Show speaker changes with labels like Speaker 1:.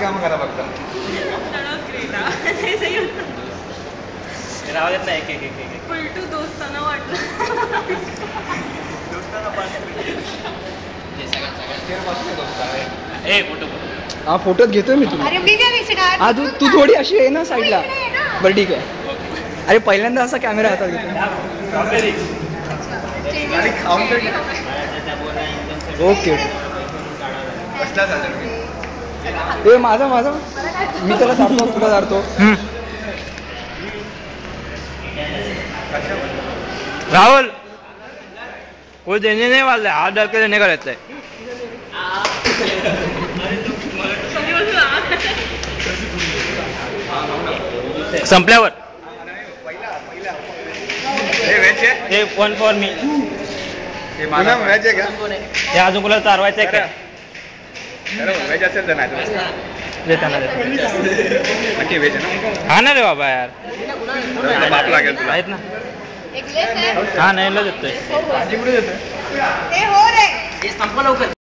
Speaker 1: काम करा फक्त राहू देत नाही पलटू दोस्ताना वाटलं
Speaker 2: हा फोटोच घेतोय मी तुला. हा तू थोडी अशी आहे ना साईडला. बरं ठीक आहे. अरे पहिल्यांदा असा कॅमेरा हातात घेतो. Okay okay. माझा माझा मी त्याला जातो तुला जातो.
Speaker 3: राहुल कोई देने नहीं वाला है, हाथ डाल के देने का रहता है. संपल्यावर हे वन फॉर मी. हे अजून कोणाला चारवायचं आहे का?
Speaker 1: व्हेज असेल तर नाही
Speaker 3: देताना
Speaker 1: नक्की व्हेज ना.
Speaker 3: हा ना रे बाबा यार
Speaker 1: बाप लागेल तुला
Speaker 3: आहेत ना. हा नाही देतोय.